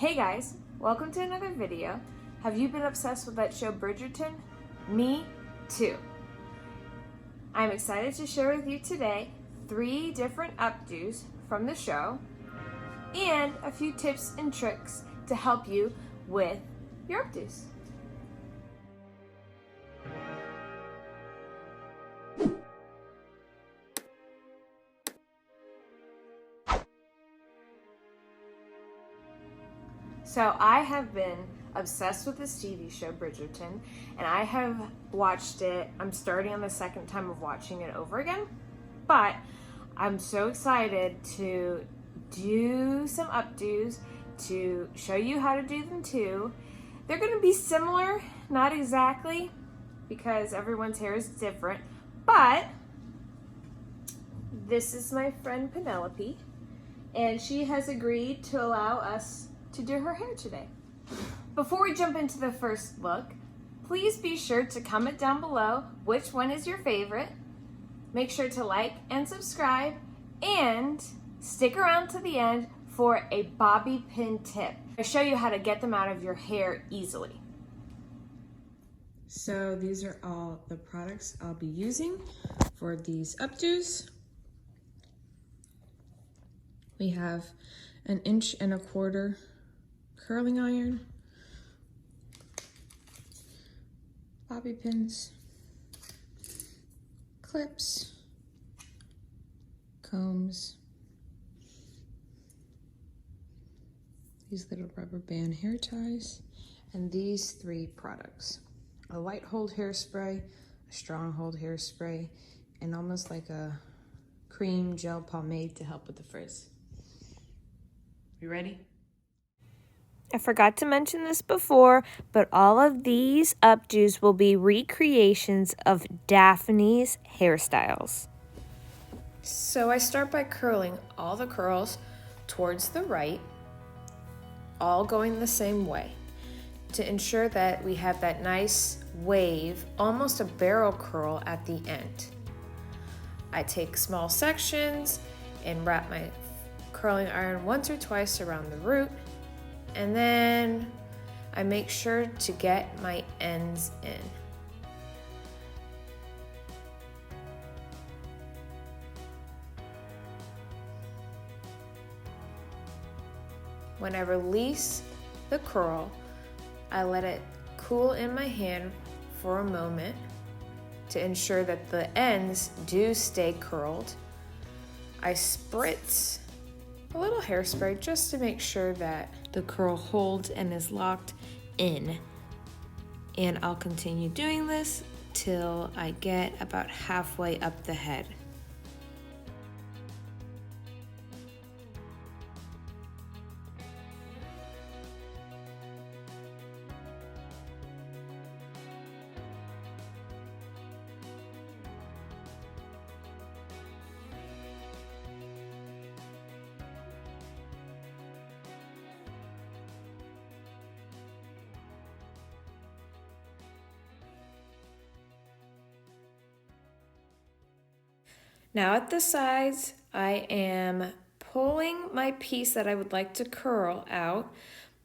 Hey guys, welcome to another video. Have you been obsessed with that show Bridgerton? Me too. I'm excited to share with you today 3 different updos from the show and a few tips and tricks to help you with your updos. So I have been obsessed with this TV show, Bridgerton, and I have watched it. I'm starting on the second time of watching it over again, but I'm so excited to do some updos, to show you how to do them too. They're going to be similar, not exactly, because everyone's hair is different, but this is my friend Penelope, and she has agreed to allow us to do her hair today. Before we jump into the first look, please be sure to comment down below which one is your favorite. Make sure to like and subscribe, and stick around to the end for a bobby pin tip. I show you how to get them out of your hair easily. So these are all the products I'll be using for these updos. We have 1 1/4 inch curling iron, bobby pins, clips, combs, these little rubber band hair ties, and these 3 products: a light hold hairspray, a strong hold hairspray, and almost like a cream gel pomade to help with the frizz. You ready? I forgot to mention this before, but all of these updos will be recreations of Daphne's hairstyles. So I start by curling all the curls towards the right, all going the same way, to ensure that we have that nice wave, almost a barrel curl at the end. I take small sections and wrap my curling iron once or twice around the root, and then I make sure to get my ends in. When I release the curl, I let it cool in my hand for a moment to ensure that the ends do stay curled. I spritz a little hairspray just to make sure that the curl holds and is locked in. And I'll continue doing this till I get about halfway up the head. Now at the sides, I am pulling my piece that I would like to curl out,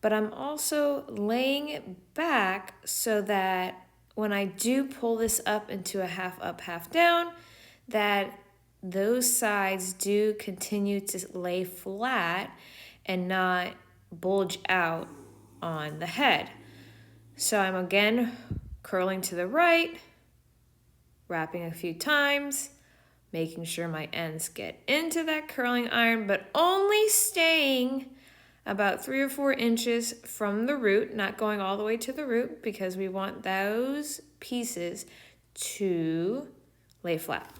but I'm also laying it back so that when I do pull this up into a half up, half down, that those sides do continue to lay flat and not bulge out on the head. So I'm again curling to the right, wrapping a few times, making sure my ends get into that curling iron, but only staying about 3 or 4 inches from the root, not going all the way to the root, because we want those pieces to lay flat.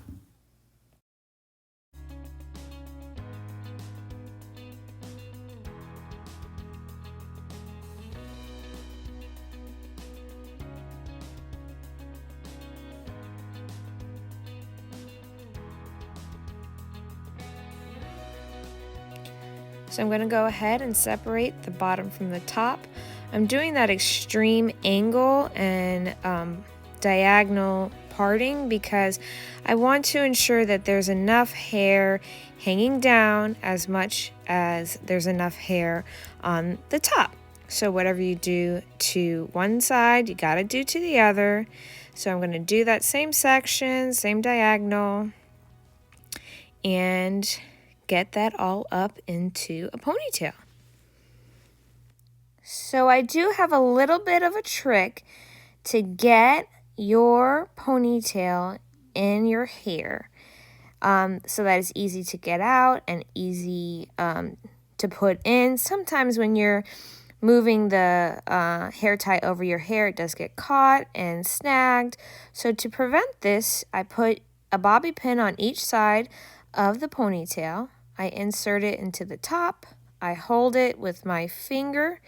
So I'm going to go ahead and separate the bottom from the top. I'm doing that extreme angle and diagonal parting because I want to ensure that there's enough hair hanging down as much as there's enough hair on the top. So whatever you do to one side, you got to do to the other. So I'm going to do that same section, same diagonal, and get that all up into a ponytail. So I do have a little bit of a trick to get your ponytail in your hair, so that it's easy to get out and easy to put in. Sometimes when you're moving the hair tie over your hair, it does get caught and snagged. So to prevent this, I put a bobby pin on each side of the ponytail. I insert it into the top. I hold it with my finger.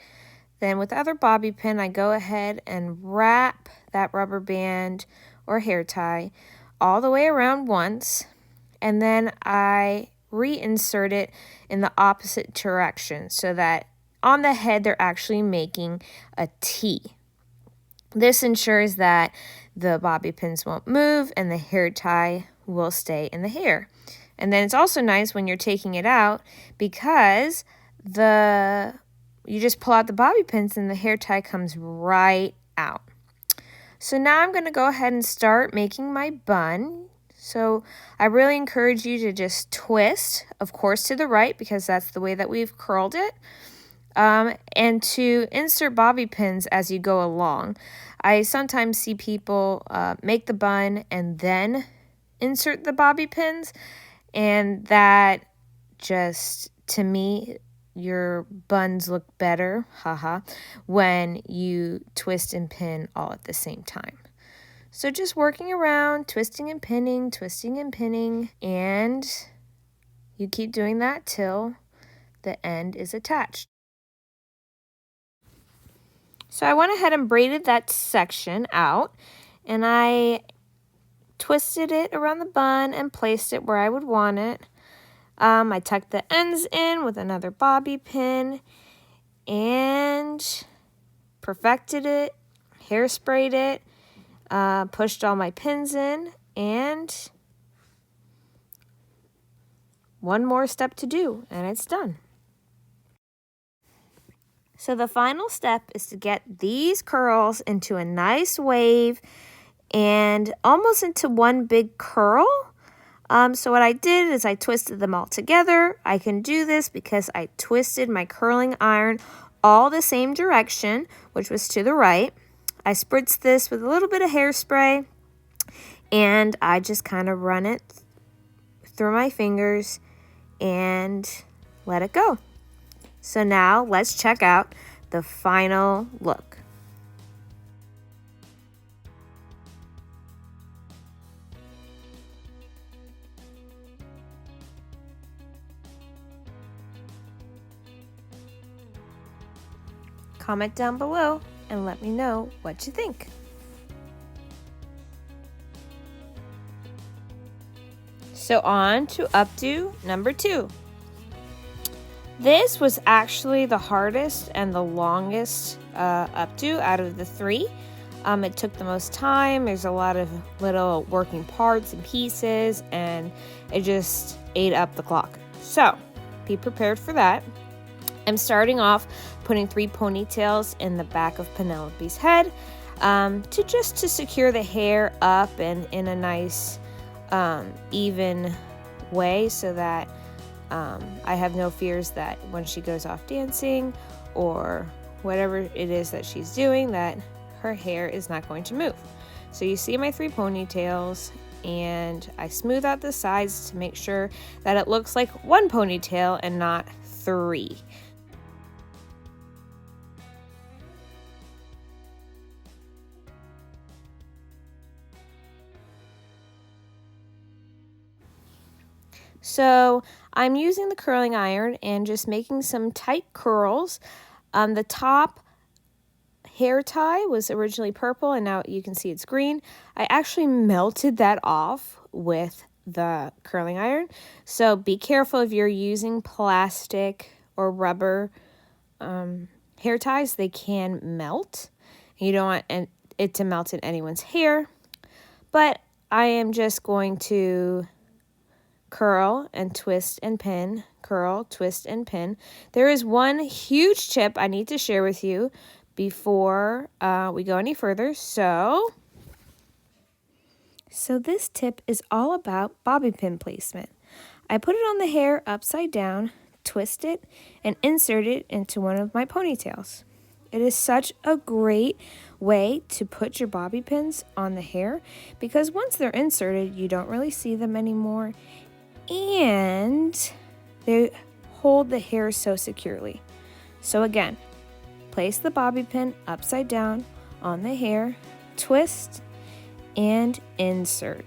Then with the other bobby pin, I go ahead and wrap that rubber band or hair tie all the way around once. And then I reinsert it in the opposite direction so that on the head, they're actually making a T. This ensures that the bobby pins won't move and the hair tie will stay in the hair. And then it's also nice when you're taking it out because you just pull out the bobby pins and the hair tie comes right out. So now I'm going to go ahead and start making my bun. So I really encourage you to just twist, of course, to the right because that's the way that we've curled it. And to insert bobby pins as you go along. I sometimes see people make the bun and then insert the bobby pins, and that just, to me, your buns look better, when you twist and pin all at the same time. So just working around, twisting and pinning, and you keep doing that till the end is attached. So I went ahead and braided that section out, and I twisted it around the bun and placed it where I would want it. I tucked the ends in with another bobby pin and perfected it, hairsprayed it, pushed all my pins in, and one more step to do, and it's done. So the final step is to get these curls into a nice wave and almost into one big curl. So what I did is I twisted them all together. I can do this because I twisted my curling iron all the same direction, which was to the right. I spritzed this with a little bit of hairspray, and I just kind of run it through my fingers and let it go. So now let's check out the final look. Comment down below and let me know what you think. So on to updo number 2. This was actually the hardest and the longest updo out of the 3. It took the most time. There's a lot of little working parts and pieces, and it just ate up the clock. So be prepared for that. I'm starting off putting 3 ponytails in the back of Penelope's head to secure the hair up and in a nice even way so that I have no fears that when she goes off dancing or whatever it is that she's doing, that her hair is not going to move. So you see my 3 ponytails, and I smooth out the sides to make sure that it looks like 1 ponytail and not 3. So I'm using the curling iron and just making some tight curls. The top hair tie was originally purple, and now you can see it's green. I actually melted that off with the curling iron. So be careful if you're using plastic or rubber hair ties. They can melt. You don't want it to melt in anyone's hair. But I am just going to curl and twist and pin, curl, twist and pin. There is one huge tip I need to share with you before we go any further. So this tip is all about bobby pin placement. I put it on the hair upside down, twist it, and insert it into one of my ponytails. It is such a great way to put your bobby pins on the hair because once they're inserted, you don't really see them anymore, and they hold the hair so securely. So again, place the bobby pin upside down on the hair, twist, and insert.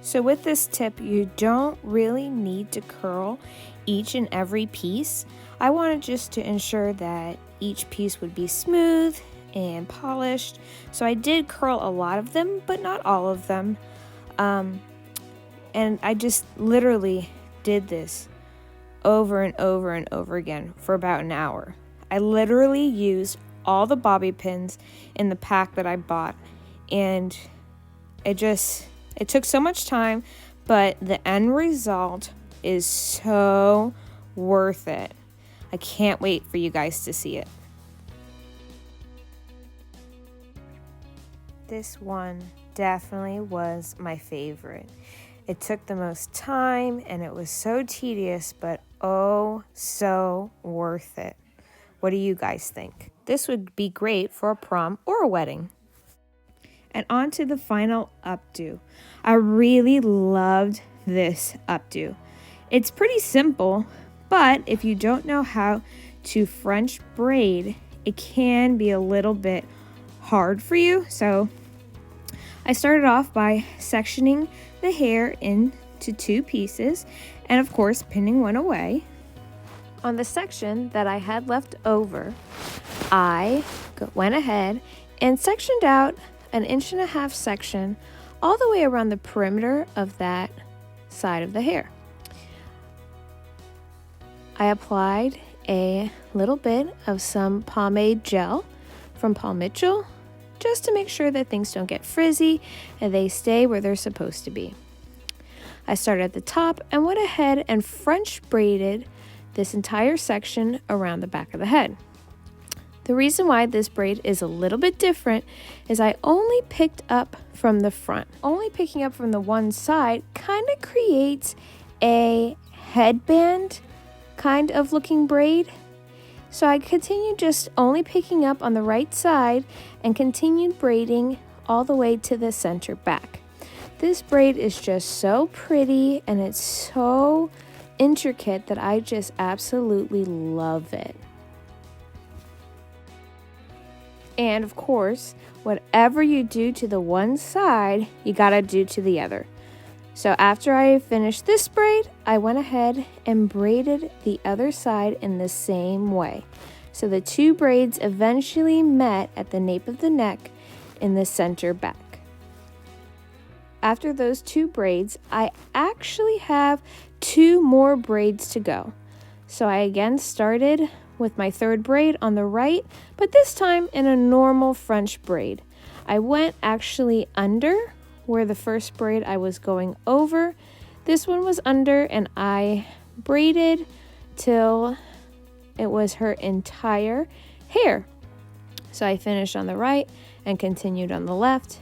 So with this tip, you don't really need to curl each and every piece. I wanted just to ensure that each piece would be smooth and polished. So I did curl a lot of them, but not all of them. And I just literally did this over and over and over again for about an hour. I literally used all the bobby pins in the pack that I bought, and it took so much time, but the end result is so worth it. I can't wait for you guys to see it. This one definitely was my favorite. It took the most time and it was so tedious, but oh, so worth it. What do you guys think? This would be great for a prom or a wedding. And on to the final updo. I really loved this updo. It's pretty simple, but if you don't know how to French braid, it can be a little bit hard for you. So I started off by sectioning the hair into 2 pieces and of course pinning one away. On the section that I had left over, I went ahead and sectioned out an 1.5 inch section all the way around the perimeter of that side of the hair. I applied a little bit of some pomade gel from Paul Mitchell just to make sure that things don't get frizzy and they stay where they're supposed to be. I started at the top and went ahead and French braided this entire section around the back of the head. The reason why this braid is a little bit different is I only picked up from the front. Only picking up from the one side kind of creates a headband kind of looking braid. So I continued just only picking up on the right side and continued braiding all the way to the center back. This braid is just so pretty and it's so intricate that I just absolutely love it. And of course, whatever you do to the one side, you gotta do to the other. So after I finished this braid, I went ahead and braided the other side in the same way. So the 2 braids eventually met at the nape of the neck in the center back. After those 2 braids, I actually have 2 more braids to go. So I again started with my 3rd braid on the right, but this time in a normal French braid. I went actually under where the first braid I was going over. This one was under and I braided till it was her entire hair. So I finished on the right and continued on the left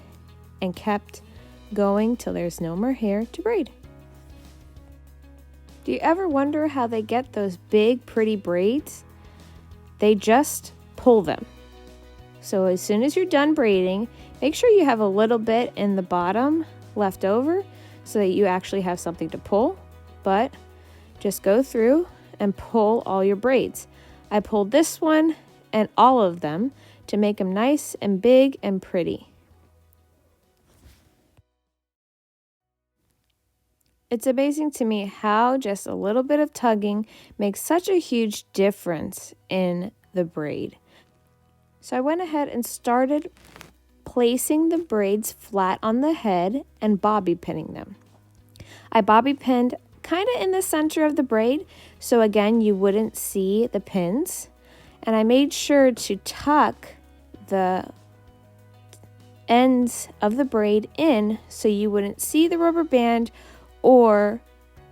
and kept going till there's no more hair to braid. Do you ever wonder how they get those big pretty braids? They just pull them. So as soon as you're done braiding, make sure you have a little bit in the bottom left over so that you actually have something to pull, but just go through and pull all your braids. I pulled this one and all of them to make them nice and big and pretty. It's amazing to me how just a little bit of tugging makes such a huge difference in the braid. So I went ahead and started placing the braids flat on the head and bobby pinning them. I bobby pinned kind of in the center of the braid, so again you wouldn't see the pins. And I made sure to tuck the ends of the braid in so you wouldn't see the rubber band or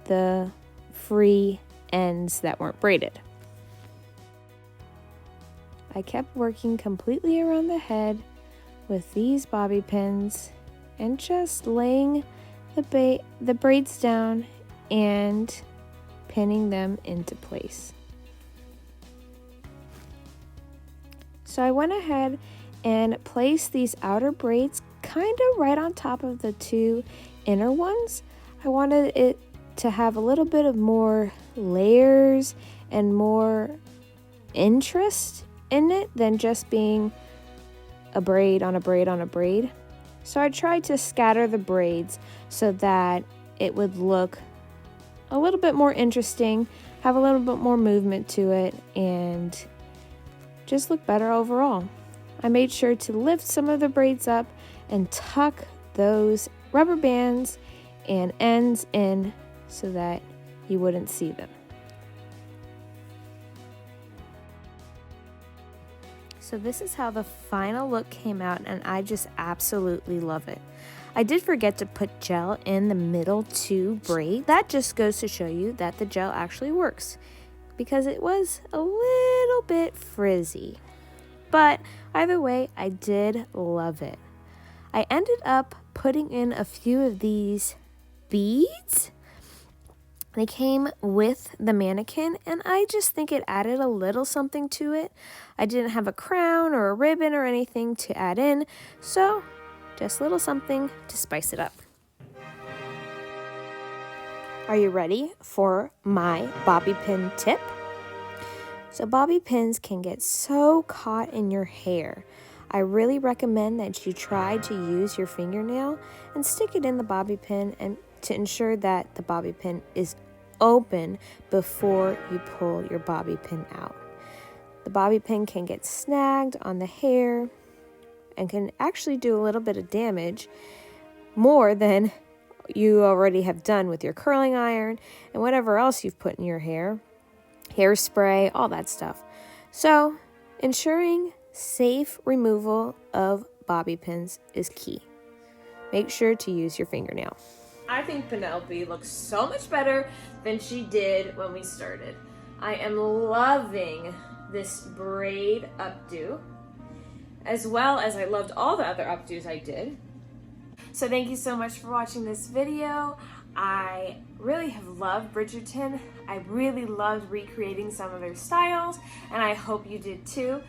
the free ends that weren't braided. I kept working completely around the head with these bobby pins and just laying the braids down and pinning them into place. So I went ahead and placed these outer braids kind of right on top of the two inner ones. I wanted it to have a little bit of more layers and more interest in it than just being a braid on a braid on a braid. So I tried to scatter the braids so that it would look a little bit more interesting, have a little bit more movement to it, and just look better overall. I made sure to lift some of the braids up and tuck those rubber bands and ends in so that you wouldn't see them. So this is how the final look came out, and I just absolutely love it. I did forget to put gel in the middle two braids. That just goes to show you that the gel actually works, because it was a little bit frizzy. But either way, I did love it. I ended up putting in a few of these beads. They came with the mannequin, and I just think it added a little something to it. I didn't have a crown or a ribbon or anything to add in, so just a little something to spice it up. Are you ready for my bobby pin tip? So bobby pins can get so caught in your hair. I really recommend that you try to use your fingernail and stick it in the bobby pin and to ensure that the bobby pin is open before you pull your bobby pin out. The bobby pin can get snagged on the hair and can actually do a little bit of damage, more than you already have done with your curling iron and whatever else you've put in your hair, hairspray, all that stuff. So ensuring safe removal of bobby pins is key. Make sure to use your fingernail. I think Penelope looks so much better than she did when we started. I am loving this braid updo, as well as I loved all the other updos I did. So thank you so much for watching this video. I really have loved Bridgerton. I really loved recreating some of their styles, and I hope you did too.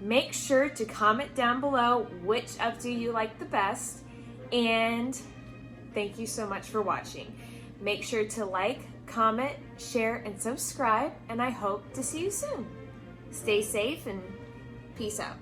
Make sure to comment down below which updo you like the best, and thank you so much for watching. Make sure to like, comment, share, and subscribe, and I hope to see you soon. Stay safe and peace out.